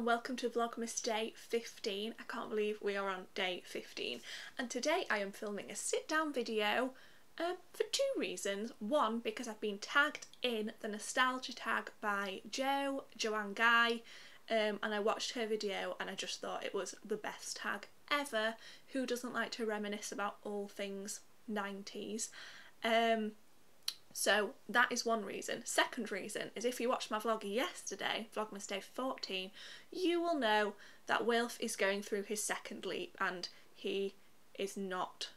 and welcome to Vlogmas day 15. I can't believe we are on day 15, and today I am filming a sit down video for two reasons. One, because I've been tagged in the nostalgia tag by Joanne Guy, and I watched her video and I just thought it was the best tag ever. Who doesn't like to reminisce about all things 90s? So that is one reason. Second reason is if you watched my vlog yesterday, Vlogmas day 14, you will know that Wilf is going through his second leap and he is not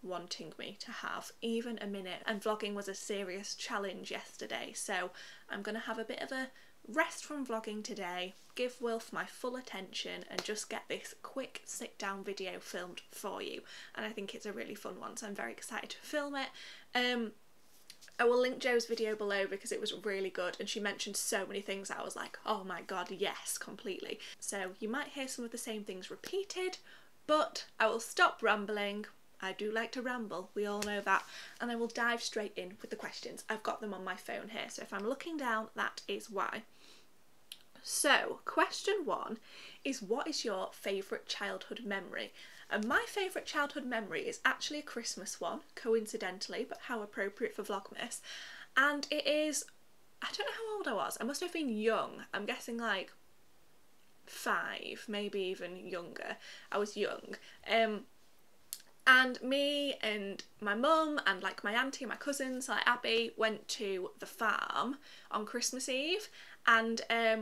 wanting me to have even a minute, and vlogging was a serious challenge yesterday, so I'm going to have a bit of a rest from vlogging today, give Wilf my full attention and just get this quick sit down video filmed for you, and I think it's a really fun one, so I'm very excited to film it. I will link Jo's video below because it was really good and she mentioned so many things that I was like, oh my god, yes, completely. So you might hear some of the same things repeated, but I will stop rambling. I do like to ramble, we all know that, and I will dive straight in with the questions. I've got them on my phone here, so if I'm looking down, that is why. So, question one is, what is your favourite childhood memory? And my favourite childhood memory is actually a Christmas one, coincidentally, but how appropriate for Vlogmas. And it is, I don't know how old I was, I must have been young, I'm guessing like 5, maybe even younger. I was young. And me and my mum and like my auntie and my cousins like Abby went to the farm on Christmas Eve, and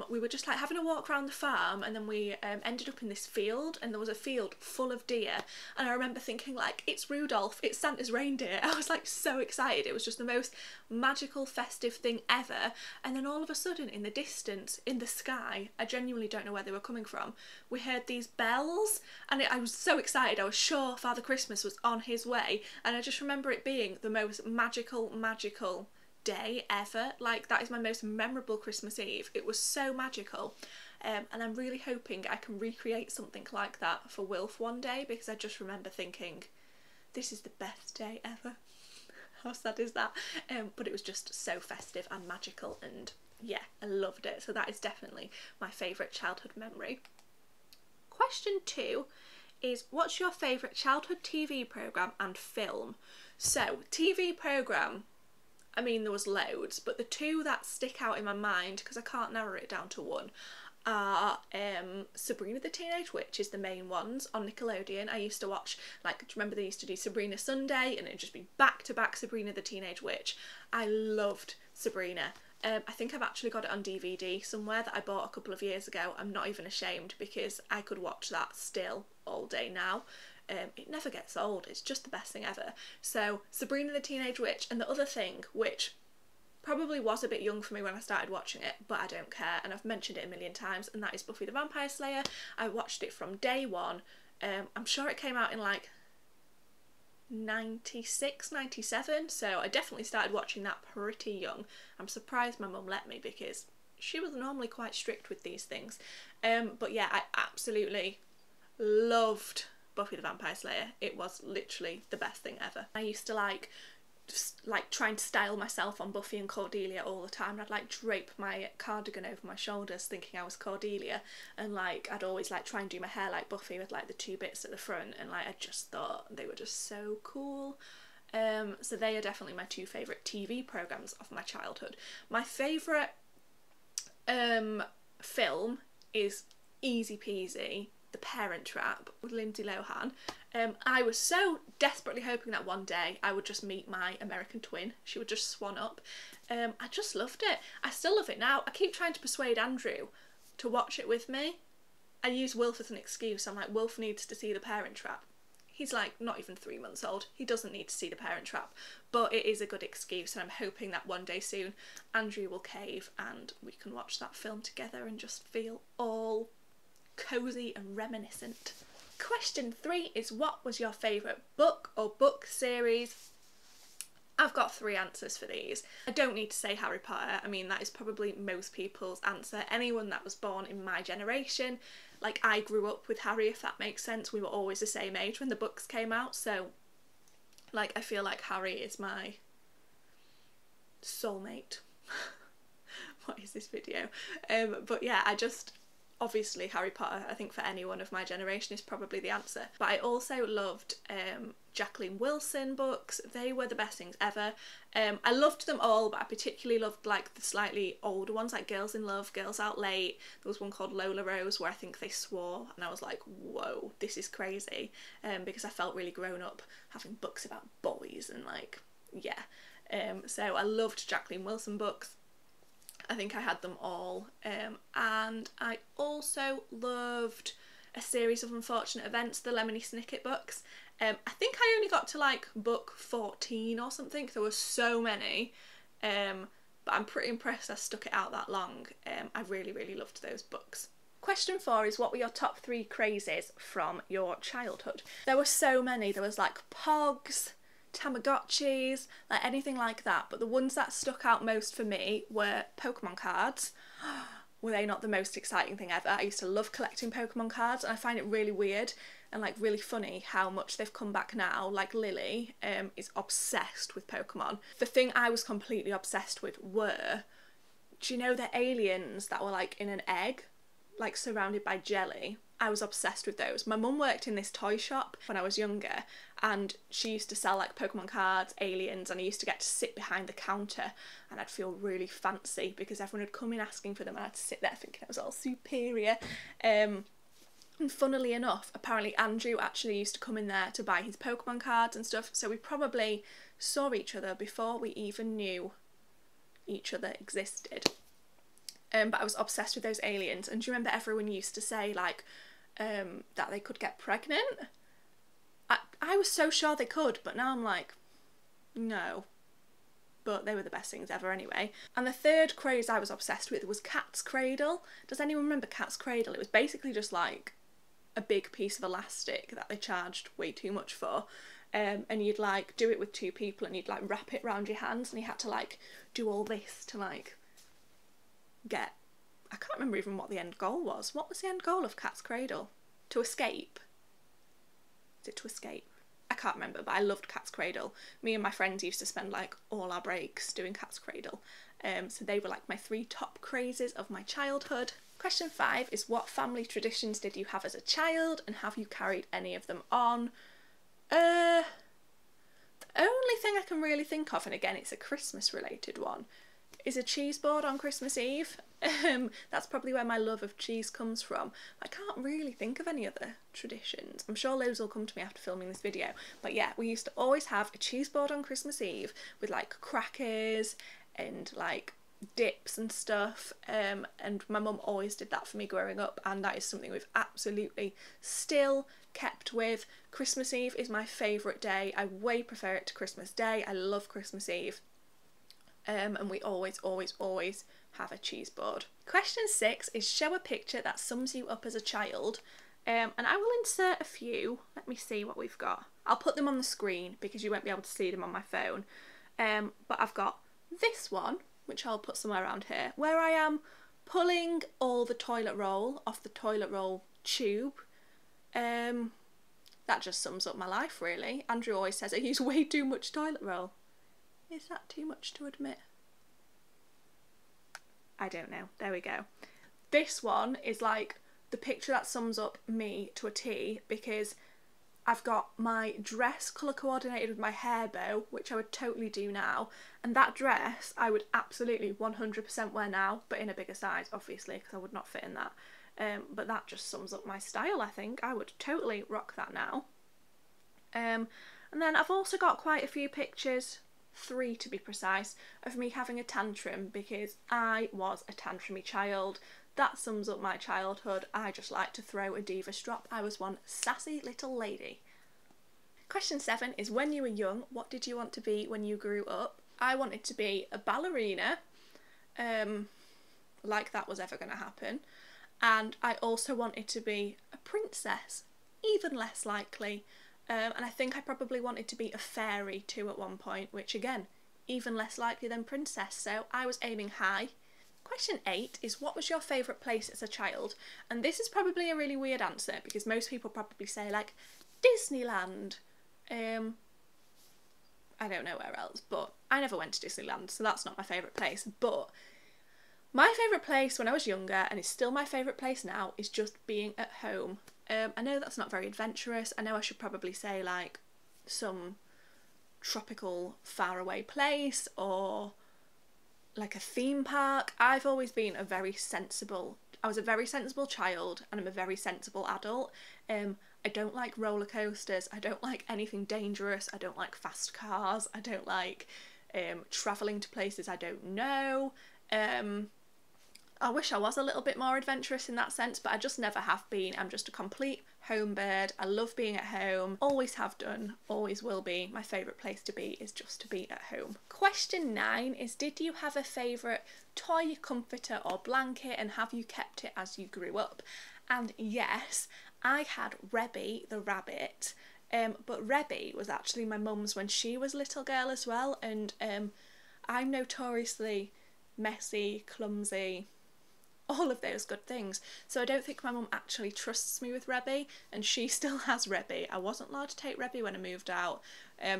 we were just like having a walk around the farm, and then we ended up in this field, and there was a field full of deer, and I remember thinking like, it's Rudolph, it's Santa's reindeer. I was like so excited. It was just the most magical festive thing ever. And then all of a sudden in the distance, in the sky, I genuinely don't know where they were coming from, we heard these bells, and I was so excited. I was sure Father Christmas was on his way, and I just remember it being the most magical day ever. Like, that is my most memorable Christmas Eve. It was so magical, and I'm really hoping I can recreate something like that for Wilf one day, because I just remember thinking, this is the best day ever. How sad is that? But it was just so festive and magical, and yeah, I loved it. So that is definitely my favourite childhood memory. Question 2 is, what's your favourite childhood TV programme and film? So, TV programme, I mean, there was loads, but the two that stick out in my mind, because I can't narrow it down to one, are Sabrina the Teenage Witch is the main ones on Nickelodeon. I used to watch, like, do you remember they used to do Sabrina Sunday, and it'd just be back to back Sabrina the Teenage Witch. I loved Sabrina. I think I've actually got it on DVD somewhere that I bought a couple of years ago. I'm not even ashamed, because I could watch that still all day now. It never gets old, it's just the best thing ever. So Sabrina the Teenage Witch, and the other thing, which probably was a bit young for me when I started watching it, but I don't care, and I've mentioned it a million times, and that is Buffy the Vampire Slayer. I watched it from day one. I'm sure it came out in like 96, 97, so I definitely started watching that pretty young. I'm surprised my mum let me, because she was normally quite strict with these things. But yeah, I absolutely loved Buffy the Vampire Slayer. It was literally the best thing ever. I used to like trying to style myself on Buffy and Cordelia all the time. I'd like drape my cardigan over my shoulders thinking I was Cordelia, and like I'd always like try and do my hair like Buffy with like the 2 bits at the front, and like I just thought they were just so cool. So they are definitely my 2 favourite TV programmes of my childhood. My favourite film is easy peasy, The Parent Trap with Lindsay Lohan. I was so desperately hoping that one day I would just meet my American twin. She would just swan up. I just loved it. I still love it now. I keep trying to persuade Andrew to watch it with me. I use Wilf as an excuse. I'm like, Wilf needs to see The Parent Trap. He's like not even 3 months old. He doesn't need to see The Parent Trap, but it is a good excuse, and I'm hoping that one day soon Andrew will cave and we can watch that film together and just feel all cosy and reminiscent. Question 3 is, what was your favourite book or book series? I've got 3 answers for these. I don't need to say Harry Potter. I mean, that is probably most people's answer. Anyone that was born in my generation, like I grew up with Harry, if that makes sense. We were always the same age when the books came out, so like I feel like Harry is my soulmate. What is this video? But yeah, I just obviously Harry Potter, I think for anyone of my generation, is probably the answer. But I also loved Jacqueline Wilson books. They were the best things ever. I loved them all, but I particularly loved like the slightly older ones, like Girls in Love, Girls Out Late. There was one called Lola Rose where I think they swore, and I was like, whoa, this is crazy, because I felt really grown up having books about boys and like, yeah. So I loved Jacqueline Wilson books. I think I had them all, and I also loved A Series of Unfortunate Events, the Lemony Snicket books. I think I only got to like book 14 or something. There were so many, but I'm pretty impressed I stuck it out that long. I really, really loved those books. Question 4 is, what were your top 3 crazes from your childhood? There were so many. There was like Pogs, Tamagotchis, like anything like that, but the ones that stuck out most for me were Pokemon cards. Were they not the most exciting thing ever? I used to love collecting Pokemon cards, and I find it really weird and like really funny how much they've come back now. Like Lily is obsessed with Pokemon. The thing I was completely obsessed with were, do you know the aliens that were like in an egg, like surrounded by jelly? I was obsessed with those. My mum worked in this toy shop when I was younger, and she used to sell like Pokemon cards, aliens, and I used to get to sit behind the counter, and I'd feel really fancy because everyone would come in asking for them, and I'd sit there thinking I was all superior. And funnily enough, apparently Andrew actually used to come in there to buy his Pokemon cards and stuff, so we probably saw each other before we even knew each other existed. But I was obsessed with those aliens, and do you remember everyone used to say like that they could get pregnant? I was so sure they could, but now I'm like, no. But they were the best things ever anyway. And the third craze I was obsessed with was Cat's Cradle. Does anyone remember Cat's Cradle? It was basically just like a big piece of elastic that they charged way too much for. And you'd like do it with 2 people, and you'd like wrap it around your hands, and you had to like do all this to like get, I can't remember even what the end goal was. What was the end goal of Cat's Cradle? To escape? Is it to escape? I can't remember, but I loved Cat's Cradle. Me and my friends used to spend like all our breaks doing Cat's Cradle. So they were like my 3 top crazes of my childhood. Question 5 is, what family traditions did you have as a child, and have you carried any of them on? The only thing I can really think of, and again it's a Christmas related one, is a cheese board on Christmas Eve. That's probably where my love of cheese comes from. I can't really think of any other traditions. I'm sure loads will come to me after filming this video. But yeah, we used to always have a cheese board on Christmas Eve with like crackers and like dips and stuff. And my mum always did that for me growing up, and that is something we've absolutely still kept with. Christmas Eve is my favourite day. I way prefer it to Christmas Day. I love Christmas Eve. And we always have a cheese board. Question 6 is, show a picture that sums you up as a child. And I will insert a few. Let me see what we've got. I'll put them on the screen because you won't be able to see them on my phone. But I've got this one, which I'll put somewhere around here, where I am pulling all the toilet roll off the toilet roll tube. That just sums up my life really. Andrew always says I use way too much toilet roll. Is that too much to admit? I don't know. There we go. This one is like the picture that sums up me to a T, because I've got my dress colour coordinated with my hair bow, which I would totally do now, and that dress I would absolutely 100% wear now, but in a bigger size obviously, because I would not fit in that. But that just sums up my style, I think. I would totally rock that now. And then I've also got quite a few pictures, 3 to be precise, of me having a tantrum, because I was a tantrumy child. That sums up my childhood. I just like to throw a diva strop. I was one sassy little lady. Question 7 is, when you were young, what did you want to be when you grew up? I wanted to be a ballerina, like that was ever going to happen. And I also wanted to be a princess, even less likely. And I think I probably wanted to be a fairy too at one point, which again, even less likely than princess, so I was aiming high. Question 8 is, what was your favourite place as a child? And this is probably a really weird answer, because most people probably say like Disneyland. I don't know where else, but I never went to Disneyland, so that's not my favourite place. But My favourite place when I was younger, and it's still my favourite place now, is just being at home. I know that's not very adventurous. I know I should probably say like some tropical faraway place or like a theme park. I've always been I was a very sensible child, and I'm a very sensible adult. I don't like roller coasters, I don't like anything dangerous, I don't like fast cars, I don't like travelling to places I don't know. I wish I was a little bit more adventurous in that sense, but I just never have been. I'm just a complete home bird. I love being at home, always have done, always will be. My favourite place to be is just to be at home. Question 9 is, did you have a favourite toy, comforter or blanket, and have you kept it as you grew up? And yes, I had Rebby the rabbit, but Rebby was actually my mum's when she was a little girl as well, and I'm notoriously messy, clumsy, all of those good things. So I don't think my mum actually trusts me with Rebby, and she still has Rebby. I wasn't allowed to take Rebby when I moved out.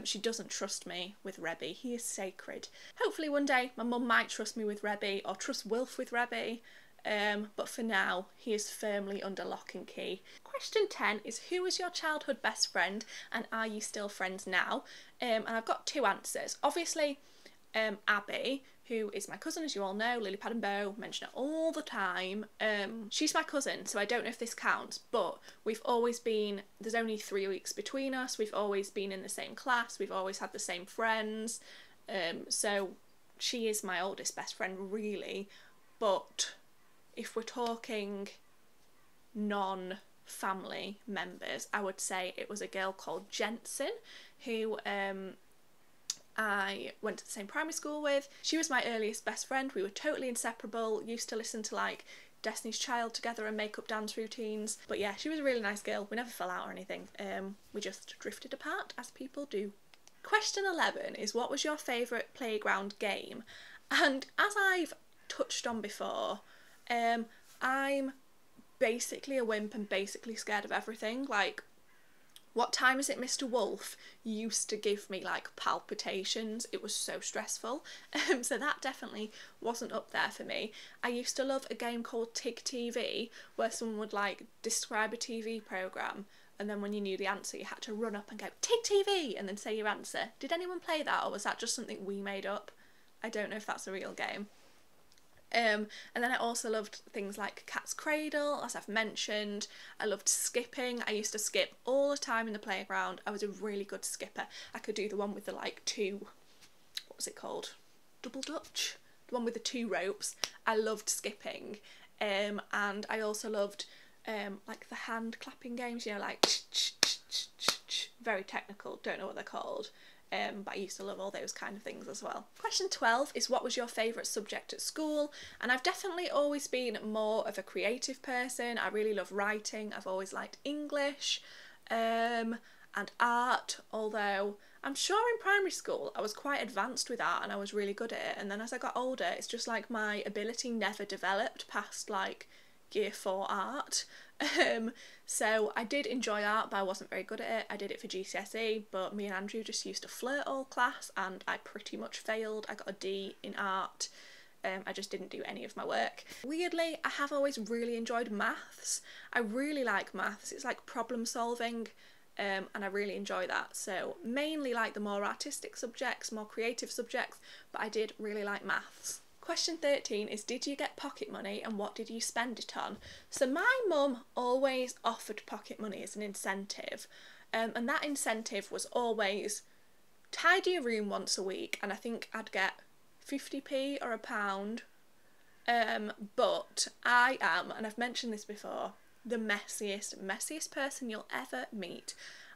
She doesn't trust me with Rebby. He is sacred. Hopefully one day my mum might trust me with Rebby, or trust Wilf with Rebby. But for now, he is firmly under lock and key. Question 10 is, who was your childhood best friend, and are you still friends now? And I've got 2 answers. Obviously, Abby, who is my cousin, as you all know, Lily Pad and Bow, mention it all the time. She's my cousin, so I don't know if this counts, but we've always been, there's only 3 weeks between us, we've always been in the same class, we've always had the same friends, so she is my oldest best friend, really. But if we're talking non-family members, I would say it was a girl called Jensen, who I went to the same primary school with. She was my earliest best friend. We were totally inseparable, used to listen to like Destiny's Child together and make up dance routines. But yeah, she was a really nice girl. We never fell out or anything. We just drifted apart, as people do. Question 11 is, what was your favourite playground game? And as I've touched on before, I'm basically a wimp and basically scared of everything. Like, What Time Is It, Mr. Wolf used to give me like palpitations. It was so stressful. So that definitely wasn't up there for me. I used to love a game called Tig TV, where someone would like describe a TV programme, and then when you knew the answer you had to run up and go Tig TV and then say your answer. Did anyone play that, or was that just something we made up? I don't know if that's a real game. And then I also loved things like Cat's Cradle, as I've mentioned. I loved skipping. I used to skip all the time in the playground. I was a really good skipper. I could do the one with the like 2, what was it called? Double Dutch? The one with the 2 ropes. I loved skipping. And I also loved like the hand clapping games, you know, like very technical, don't know what they're called. But I used to love all those kind of things as well. Question 12 is, what was your favourite subject at school? And I've definitely always been more of a creative person. I really love writing. I've always liked English and art, although I'm sure in primary school I was quite advanced with art and I was really good at it. And then as I got older, it's just like my ability never developed past like year 4 art. So I did enjoy art, but I wasn't very good at it. I did it for GCSE, but me and Andrew just used to flirt all class and I pretty much failed. I got a D in art. I just didn't do any of my work. Weirdly, I have always really enjoyed maths. I really like maths. It's like problem solving, and I really enjoy that. So mainly like the more artistic subjects, more creative subjects, but I did really like maths. Question 13 is, did you get pocket money and what did you spend it on? So my mum always offered pocket money as an incentive, and that incentive was always tidy a room once a week, and I think I'd get 50p or £1. But I am, and I've mentioned this before, the messiest person you'll ever meet.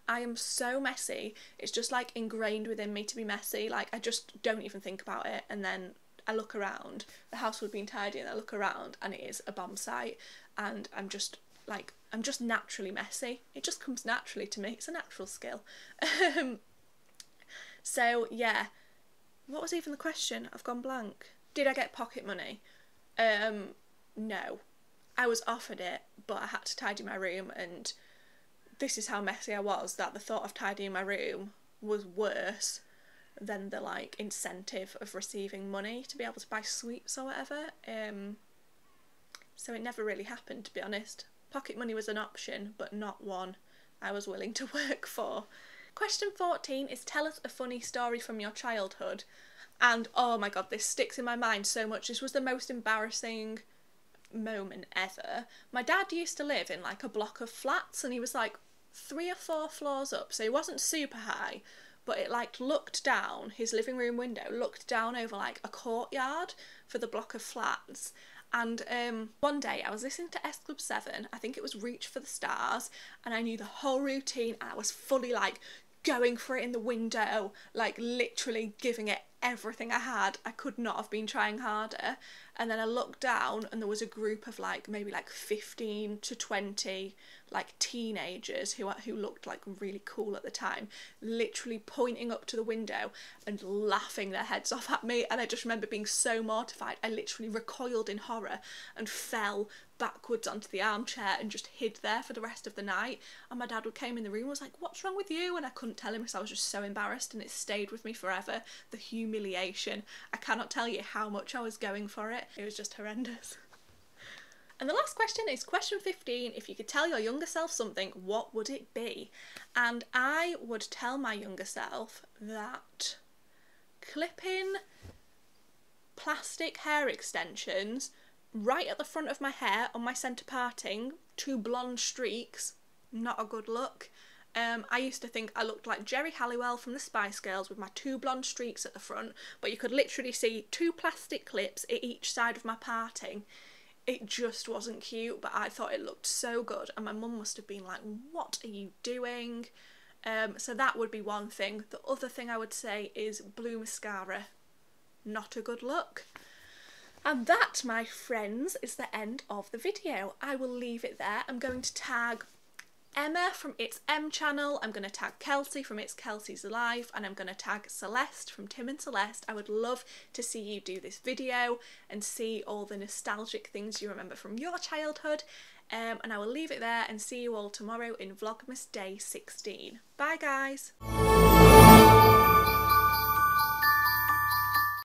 I am so messy. It's just like ingrained within me to be messy. Like, I just don't even think about it, and then I look around, the house would have been tidy, and I look around and it is a bomb site, and I'm just naturally messy. It just comes naturally to me. It's a natural skill. So yeah, what was even the question? I've gone blank. Did I get pocket money? No. I was offered it, but I had to tidy my room, and this is how messy I was, that the thought of tidying my room was worse than the like incentive of receiving money to be able to buy sweets or whatever. So it never really happened, to be honest. Pocket money was an option, but not one I was willing to work for. Question 14 is, tell us a funny story from your childhood. And oh my god, this sticks in my mind so much. This was the most embarrassing moment ever. My dad used to live in like a block of flats, and he was like 3 or 4 floors up, so he wasn't super high, but it like looked down, his living room window looked down over like a courtyard for the block of flats. And one day I was listening to S Club 7, I think it was Reach for the Stars, and I knew the whole routine, and I was fully like going for it in the window, like literally giving it everything I had. I could not have been trying harder. And then I looked down and there was a group of like maybe like 15 to 20 like teenagers who looked like really cool at the time, literally pointing up to the window and laughing their heads off at me. And I just remember being so mortified. I literally recoiled in horror and fell backwards onto the armchair and just hid there for the rest of the night. And my dad came in the room and was like, "What's wrong with you?" And I couldn't tell him because I was just so embarrassed, and it stayed with me forever. The humiliation. I cannot tell you how much I was going for it. It was just horrendous. And the last question is question 15. If you could tell your younger self something, what would it be? And I would tell my younger self that clipping plastic hair extensions right at the front of my hair on my centre parting, 2 blonde streaks, not a good look. I used to think I looked like Jerry Halliwell from the Spice Girls with my 2 blonde streaks at the front, but you could literally see 2 plastic clips at each side of my parting. It just wasn't cute, but I thought it looked so good, and my mum must have been like, "What are you doing?" So that would be one thing. The other thing I would say is blue mascara. Not a good look. And that, my friends, is the end of the video. I will leave it there. I'm going to tag Emma from It's M channel, I'm going to tag Kelsey from It's Kelsey's Life, and I'm going to tag Celeste from Tim and Celeste. I would love to see you do this video and see all the nostalgic things you remember from your childhood. And I will leave it there and see you all tomorrow in Vlogmas Day 16. Bye guys!